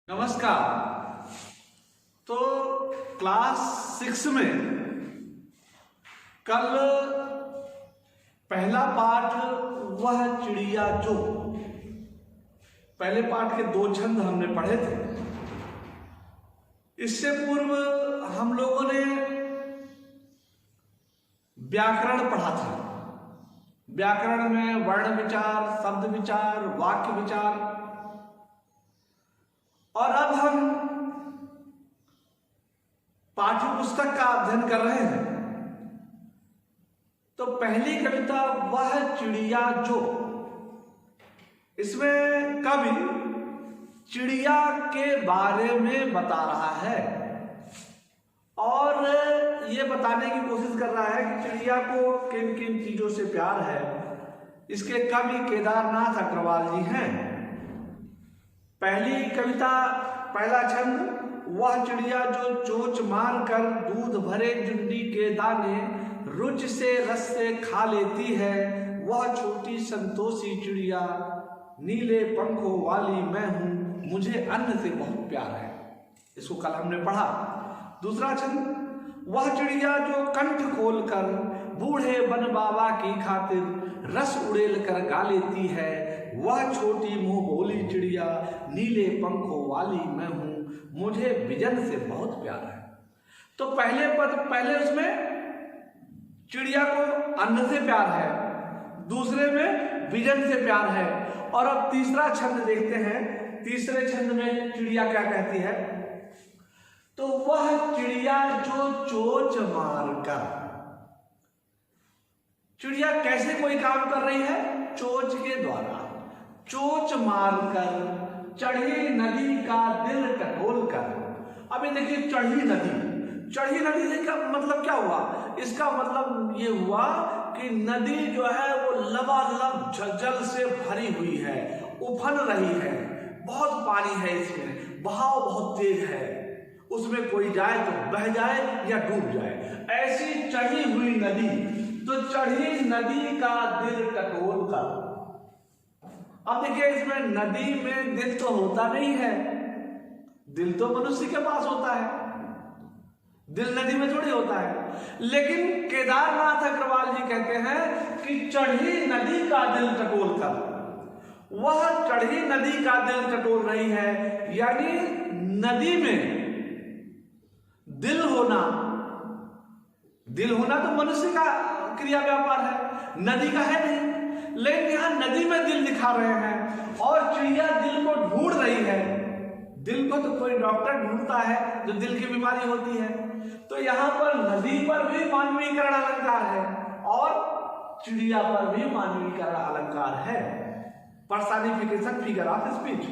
नमस्कार। तो क्लास 6 में कल पहला पाठ वह चिड़िया जो, पहले पाठ के 2 छंद हमने पढ़े थे। इससे पूर्व हम लोगों ने व्याकरण पढ़ा था। व्याकरण में वर्ण विचार, शब्द विचार, वाक्य विचार, और अब हम पाठ्य पुस्तक का अध्ययन कर रहे हैं। तो पहली कविता वह चिड़िया जो, इसमें कवि चिड़िया के बारे में बता रहा है और ये बताने की कोशिश कर रहा है कि चिड़िया को किन किन चीजों से प्यार है। इसके कवि केदारनाथ अग्रवाल जी हैं। पहली कविता, पहला छंद, वह चिड़िया जो चोंच मार कर दूध भरे जुंडी के दाने रुच से रस से खा लेती है, वह छोटी संतोषी चिड़िया, नीले पंखों वाली मैं हूं, मुझे अन्न से बहुत प्यार है। इसको कल हमने पढ़ा। दूसरा छंद, वह चिड़िया जो कंठ खोल कर बूढ़े बन बाबा की खातिर रस उड़ेल कर गा लेती है, वह छोटी मुंह बोली चिड़िया, नीले पंखों वाली मैं हूं, मुझे बिजन से बहुत प्यार है। तो पहले उसमें चिड़िया को अन्न से प्यार है, दूसरे में बिजन से प्यार है। और अब तीसरा छंद देखते हैं। तीसरे छंद में चिड़िया क्या कहती है? तो वह चिड़िया जो चोंच मार कर, चिड़िया कैसे कोई काम कर रही है? चोंच के द्वारा। चोंच मारकर चढ़ी नदी का दिल टटोल कर। अभी देखिए, चढ़ी नदी से क्या मतलब, क्या हुआ? इसका मतलब ये हुआ कि नदी जो है वो लबालब जल से भरी हुई है, उफल रही है, बहुत पानी है, इसमें बहाव बहुत तेज है, उसमें कोई जाए तो बह जाए या डूब जाए, ऐसी चढ़ी हुई नदी। तो चढ़ी नदी का दिल टटोल कर। अब देखिए, इसमें नदी में दिल तो होता नहीं है, दिल तो मनुष्य के पास होता है, दिल नदी में थोड़ी होता है। लेकिन केदारनाथ अग्रवाल जी कहते हैं कि चढ़ी नदी का दिल टटोल कर। वह चढ़ी नदी का दिल टटोल रही है, यानी नदी में दिल होना तो मनुष्य का क्रिया व्यापार है, नदी का है नहीं। लेकिन यहां नदी में दिल दिखा रहे हैं और चिड़िया दिल को ढूंढ रही है। दिल को तो कोई डॉक्टर ढूंढता है जो दिल की बीमारी होती है। तो यहां पर नदी पर भी मानवीकरण अलंकार है और चिड़िया पर भी मानवीकरण अलंकार है। पर्सनिफिकेशन, फिगर ऑफ स्पीच,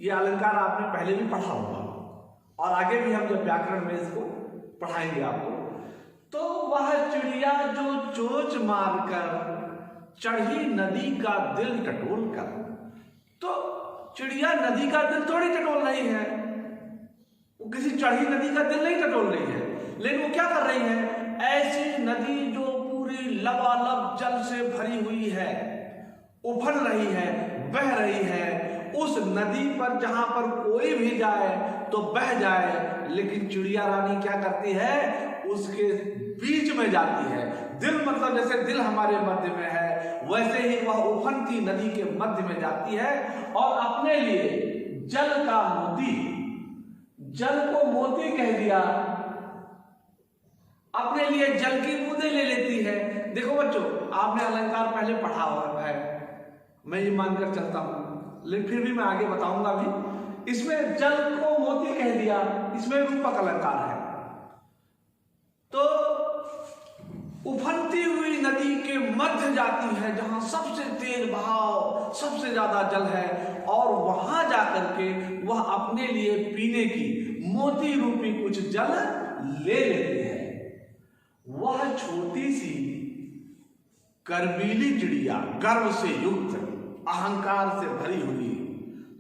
ये अलंकार आपने पहले भी पढ़ा होगा और आगे भी हम जब व्याकरण में इसको पढ़ाएंगे आपको। तो वह चिड़िया जो चोंच मारकर चढ़ी नदी का दिल टटोल कर। तो चिड़िया नदी का दिल थोड़ी टटोल रही है, वो किसी चढ़ी नदी का दिल नहीं टटोल रही है। लेकिन वो क्या कर रही है? ऐसी नदी जो पूरी लबालब जल से भरी हुई है, उफल रही है, बह रही है, उस नदी पर जहां पर कोई भी जाए तो बह जाए, लेकिन चिड़िया रानी क्या करती है? उसके बीच में जाती है। दिल मतलब जैसे दिल हमारे मध्य में है, वैसे ही वह उफनती नदी के मध्य में जाती है और अपने लिए जल का मोती, जल को मोती कह दिया, अपने लिए जल की बूंदें ले लेती है। देखो बच्चों, आपने अलंकार पहले पढ़ा हुआ है, मैं ये मानकर चलता हूं, लेकिन फिर भी मैं आगे बताऊंगा भी। इसमें जल को मोती कह दिया, इसमें रूपक अलंकार है। तो उफनती हुई नदी के मध्य जाती है, जहां सबसे तेज बहाव, सबसे ज्यादा जल है, और वहां जाकर के वह अपने लिए पीने की मोती रूपी कुछ जल ले लेती है। वह छोटी सी गर्वीली चिड़िया, गर्व से युक्त, अहंकार से भरी हुई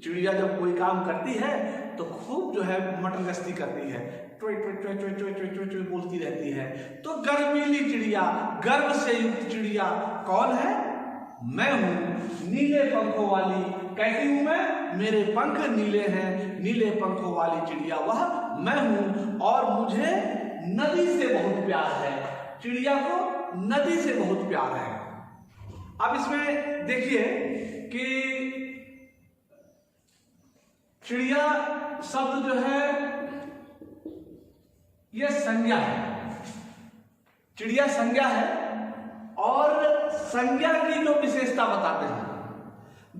चिड़िया जब कोई काम करती है तो खूब जो है मटनगस्ती करती है, toy toy toy toy toy toy toy toy बोलती रहती है। तो गर्वीली चिड़िया, गर्व से युक्त चिड़िया कौन है? मैं हूं, नीले पंखों वाली कैसी हूं मैं? मेरे पंख नीले हैं, नीले पंखों वाली चिड़िया वह मैं हूं, और मुझे नदी से बहुत प्यार है। चिड़िया को नदी से बहुत प्यार है। अब इसमें देखिए कि चिड़िया शब्द जो है यह संज्ञा है, चिड़िया संज्ञा है, और संज्ञा की जो विशेषता बताते हैं,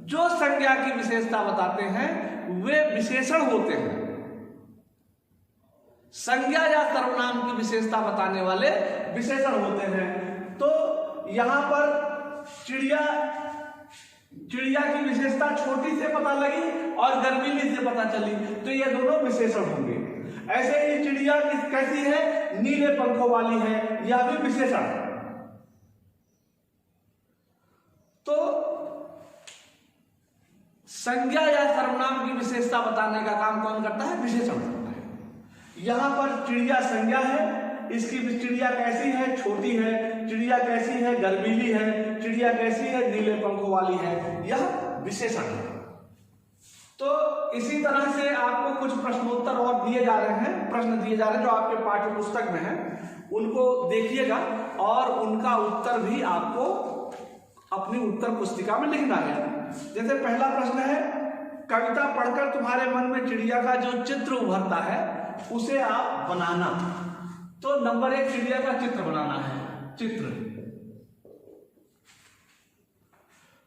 जो संज्ञा की विशेषता बताते हैं वे विशेषण होते हैं। संज्ञा या सर्वनाम की विशेषता बताने वाले विशेषण होते हैं। तो यहां पर चिड़िया की विशेषता छोटी से पता लगी और गर्वीली से पता चली, तो ये दोनों विशेषण होंगे। ऐसे ही चिड़िया कैसी है? नीले पंखों वाली है, यह भी विशेषण। तो संज्ञा या सर्वनाम की विशेषता बताने का काम कौन करता है? विशेषण करता है। यहां पर चिड़िया संज्ञा है, इसकी चिड़िया कैसी है? छोटी है। चिड़िया कैसी है? गर्वीली है। चिड़िया कैसी है? नीले पंखों वाली है, यह विशेषण है। तो इसी तरह से आपको कुछ प्रश्नोत्तर और दिए जा रहे हैं, प्रश्न दिए जा रहे हैं जो आपके पाठ्य पुस्तक में है, उनको देखिएगा और उनका उत्तर भी आपको अपनी उत्तर पुस्तिका में लिखना है। जैसे पहला प्रश्न है, कविता पढ़कर तुम्हारे मन में चिड़िया का जो चित्र उभरता है उसे आप बनाना। तो नंबर 1 चिड़िया का चित्र बनाना है, चित्र।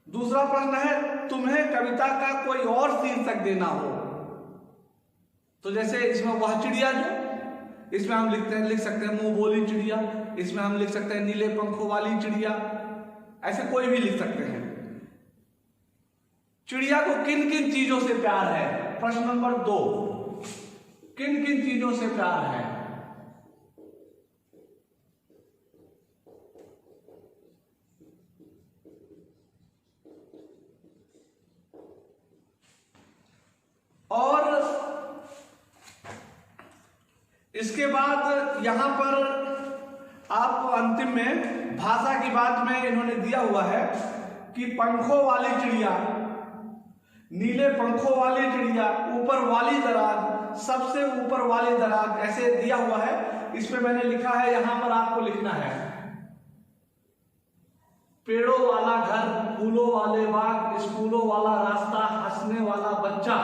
दूसरा प्रश्न है, तुम्हें कविता का कोई और शीर्षक देना हो। तो जैसे इसमें वह चिड़िया जो, इसमें हम लिख सकते हैं मुंह बोली चिड़िया, इसमें हम लिख सकते हैं नीले पंखों वाली चिड़िया, ऐसे कोई भी लिख सकते हैं। चिड़िया को किन किन चीजों से प्यार है? प्रश्न नंबर 2, किन किन चीजों से प्यार है? और इसके बाद यहां पर आपको अंतिम में भाषा की बात में इन्होंने दिया हुआ है कि पंखों वाली चिड़िया, नीले पंखों वाली चिड़िया, ऊपर वाली दराज, सबसे ऊपर वाली दराज, ऐसे दिया हुआ है। इसमें मैंने लिखा है, यहां पर आपको लिखना है पेड़ों वाला घर, फूलों वाले बाग, स्कूलों वाला रास्ता, हंसने वाला बच्चा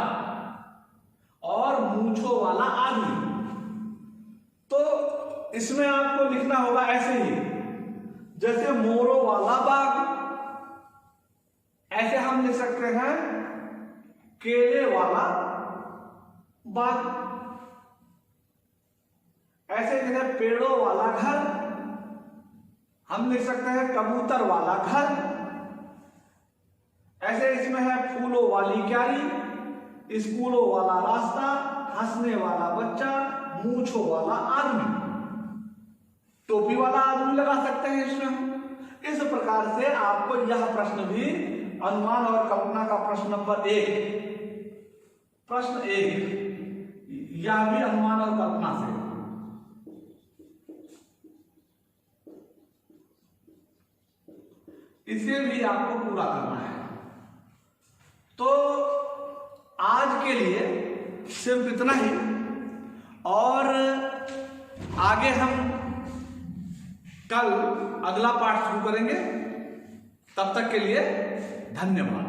और मूंछों वाला आदमी। तो इसमें आपको लिखना होगा ऐसे ही, जैसे मोरों वाला बाग, ऐसे हम लिख सकते हैं केले वाला बाग, ऐसे जैसे पेड़ों वाला घर, हम लिख सकते हैं कबूतर वाला घर, ऐसे इसमें है फूलों वाली क्यारी, स्कूलों वाला रास्ता, हंसने वाला बच्चा, मूंछों वाला आदमी, टोपी वाला आदमी लगा सकते हैं इसमें। इस प्रकार से आपको यह प्रश्न भी अनुमान और कल्पना का प्रश्न नंबर 1, प्रश्न 1, यह भी अनुमान और कल्पना से। इसे भी आपको पूरा करना है। तो आज के लिए सिर्फ इतना ही, और आगे हम कल अगला पाठ शुरू करेंगे। तब तक के लिए धन्यवाद।